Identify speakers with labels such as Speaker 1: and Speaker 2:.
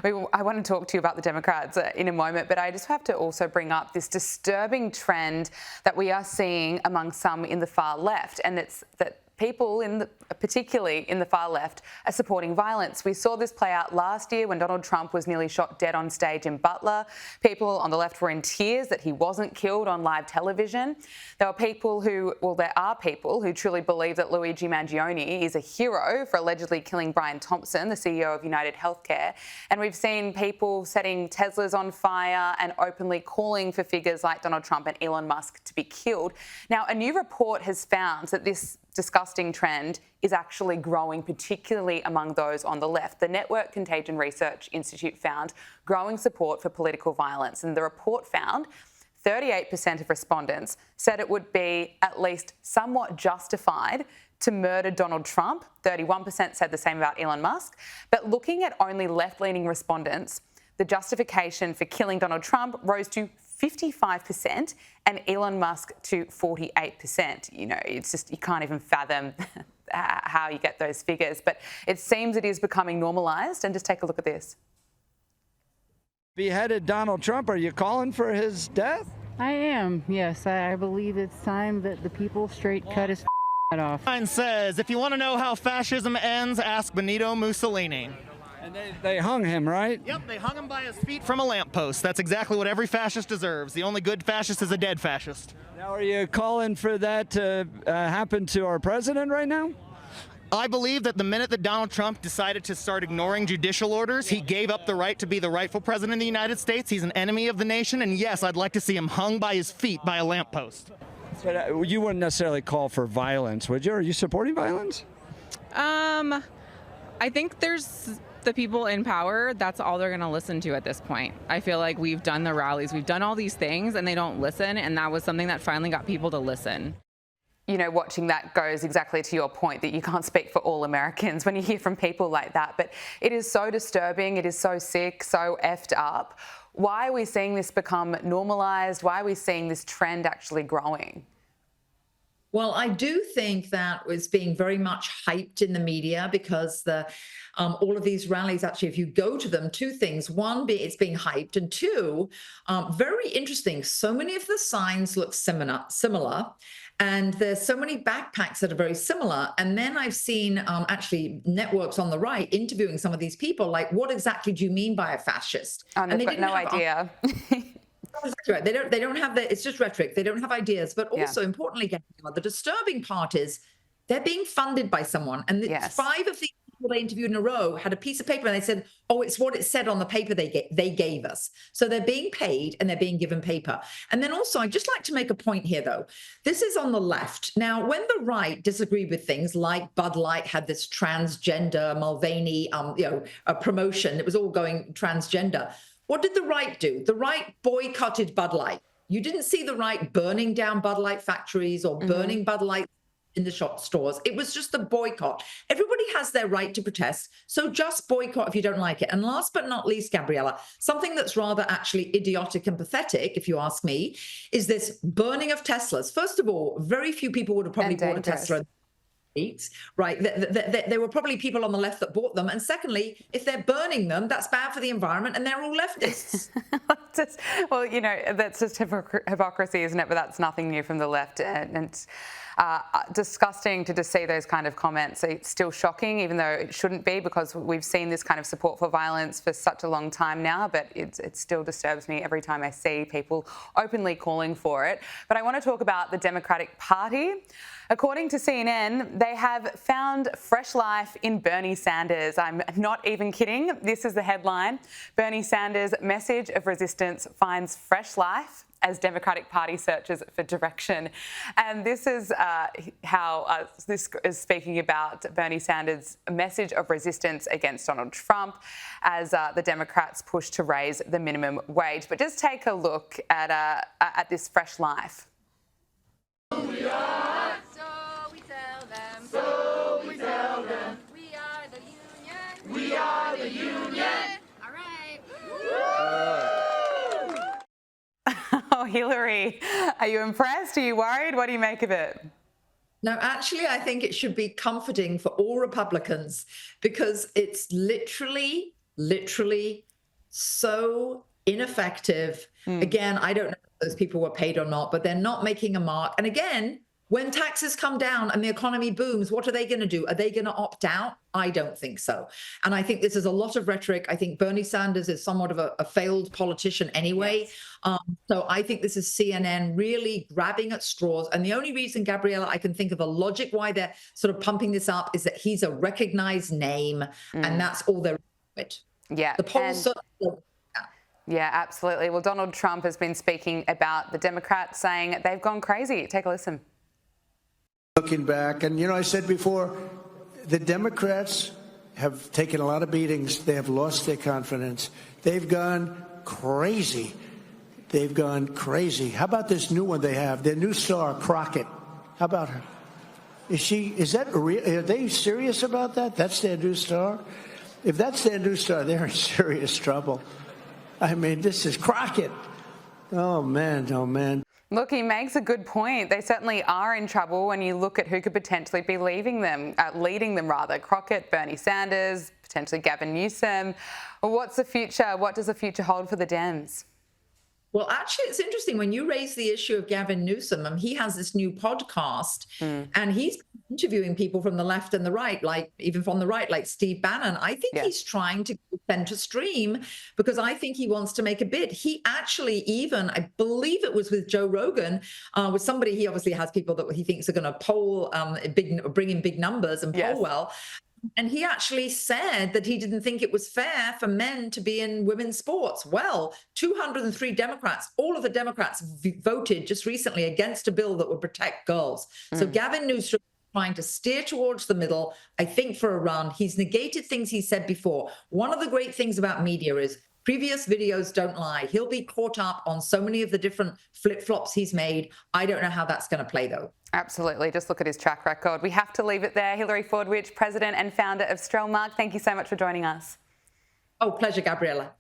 Speaker 1: I want to talk to you about the Democrats in a moment, but I just have to also bring up this disturbing trend that we are seeing among some in the far left, and it's that people, particularly in the far left, are supporting violence. We saw this play out last year when Donald Trump was nearly shot dead on stage in Butler. People on the left were in tears that he wasn't killed on live television. There are people who truly believe that Luigi Mangione is a hero for allegedly killing Brian Thompson, the CEO of United Healthcare. And we've seen people setting Teslas on fire and openly calling for figures like Donald Trump and Elon Musk to be killed. Now, a new report has found that this disgusting trend is actually growing, particularly among those on the left. The Network Contagion Research Institute found growing support for political violence, and the report found 38% of respondents said it would be at least somewhat justified to murder Donald Trump. 31% said the same about Elon Musk. But looking at only left-leaning respondents, the justification for killing Donald Trump rose to 55% and Elon Musk to 48%. You know, it's just, you can't even fathom how you get those figures. But it seems it is becoming normalised. And just take a look at this.
Speaker 2: Beheaded Donald Trump. Are you calling for his death?
Speaker 3: I am, yes. I believe it's time that the people straight cut his head off.
Speaker 4: Mine says, if you want to know how fascism ends, ask Benito Mussolini.
Speaker 2: And they hung him, right?
Speaker 4: Yep, they hung him by his feet from a lamppost. That's exactly what every fascist deserves. The only good fascist is a dead fascist.
Speaker 2: Now, are you calling for that to happen to our president right now?
Speaker 4: I believe that the minute that Donald Trump decided to start ignoring judicial orders, he gave up the right to be the rightful president of the United States. He's an enemy of the nation, and yes, I'd like to see him hung by his feet by a lamppost.
Speaker 2: But you wouldn't necessarily call for violence, would you? Are you supporting violence?
Speaker 5: I think there's the people in power, that's all they're going to listen to at this point. I feel like we've done the rallies, we've done all these things, and they don't listen, and that was something that finally got people to listen.
Speaker 1: You know, watching that goes exactly to your point that you can't speak for all Americans when you hear from people like that. But it is so disturbing, it is so sick, so effed up. Why are we seeing this become normalised? Why are we seeing this trend actually growing?
Speaker 6: Well, I do think that was being very much hyped in the media because all of these rallies, actually, if you go to them, two things. One, it's being hyped, and two, very interesting. So many of the signs look similar, and there's so many backpacks that are very similar. And then I've seen actually networks on the right interviewing some of these people, like, what exactly do you mean by a fascist?
Speaker 1: And they've got no idea.
Speaker 6: Right. They don't have it's just rhetoric. They don't have ideas. But also, importantly, Gabriella, the disturbing part is they're being funded by someone. And 5 of these people they interviewed in a row had a piece of paper and they said, oh, it's what it said on the paper they gave us. So they're being paid and they're being given paper. And then also, I'd just like to make a point here, though. This is on the left. Now, when the right disagreed with things like Bud Light had this transgender Mulvaney, a promotion, it was all going transgender. What did the right do? The right boycotted Bud Light. You didn't see the right burning down Bud Light factories or burning Bud Light in the shop stores. It was just a boycott. Everybody has their right to protest, so just boycott if you don't like it. And last but not least, Gabriella, something that's rather actually idiotic and pathetic, if you ask me, is this burning of Teslas. First of all, very few people would have probably bought a Tesla. Right, there were probably people on the left that bought them, and secondly, if they're burning them, that's bad for the environment, and they're all leftists.
Speaker 1: Well, you know, that's just hypocrisy, isn't it? But that's nothing new from the left, and disgusting to just see those kind of comments. It's still shocking, even though it shouldn't be, because we've seen this kind of support for violence for such a long time now. But it still disturbs me every time I see people openly calling for it. But I want to talk about the Democratic Party. According to CNN, they have found fresh life in Bernie Sanders. I'm not even kidding. This is the headline. Bernie Sanders' message of resistance finds fresh life as Democratic Party searches for direction. And this is how this is speaking about Bernie Sanders' message of resistance against Donald Trump as the Democrats push to raise the minimum wage. But just take a look at this fresh life.
Speaker 7: We are. So we tell them. So we tell them. We are the union. We are the union. All right.
Speaker 1: Oh, Hillary, are you impressed? Are you worried? What do you make of it?
Speaker 6: No, actually, I think it should be comforting for all Republicans because it's literally so ineffective. Again, I don't know if those people were paid or not, but they're not making a mark. And again, when taxes come down and the economy booms, what are they going to do? Are they going to opt out? I don't think so. And I think this is a lot of rhetoric. I think Bernie Sanders is somewhat of a failed politician anyway. Yes. So I think this is CNN really grabbing at straws. And the only reason, Gabriella, I can think of a logic why they're sort of pumping this up is that he's a recognized name, and that's all they're doing.
Speaker 1: Yeah.
Speaker 6: The polls
Speaker 1: Yeah, absolutely. Well, Donald Trump has been speaking about the Democrats, saying they've gone crazy. Take a listen.
Speaker 8: Looking back, and I said before, the Democrats have taken a lot of beatings. They have lost their confidence. They've gone crazy. They've gone crazy. How about this new one they have? Their new star, Crockett. How about her? Is that real? Are they serious about that? That's their new star? If that's their new star, they're in serious trouble. I mean, this is Crockett. Oh, man, oh, man.
Speaker 1: Look, he makes a good point. They certainly are in trouble when you look at who could potentially be leading them. Crockett, Bernie Sanders, potentially Gavin Newsom. What's the future? What does the future hold for the Dems?
Speaker 6: Well, actually, it's interesting when you raise the issue of Gavin Newsom. He has this new podcast, and he's interviewing people from the left and the right, like even from the right, like Steve Bannon. I think he's trying to go center stream because I think he wants to make a bid. He actually I believe it was with Joe Rogan, with somebody. He obviously has people that he thinks are going to poll bring in big numbers and poll well. And he actually said that he didn't think it was fair for men to be in women's sports. Well, 203 Democrats, all of the Democrats voted just recently against a bill that would protect girls. So Gavin Newsom is trying to steer towards the middle, I think, for a run. He's negated things he said before. One of the great things about media is previous videos don't lie. He'll be caught up on so many of the different flip-flops he's made. I don't know how that's going to play, though.
Speaker 1: Absolutely. Just look at his track record. We have to leave it there. Hillary Fordwich, president and founder of Strelmark, thank you so much for joining us.
Speaker 6: Oh, pleasure, Gabriella.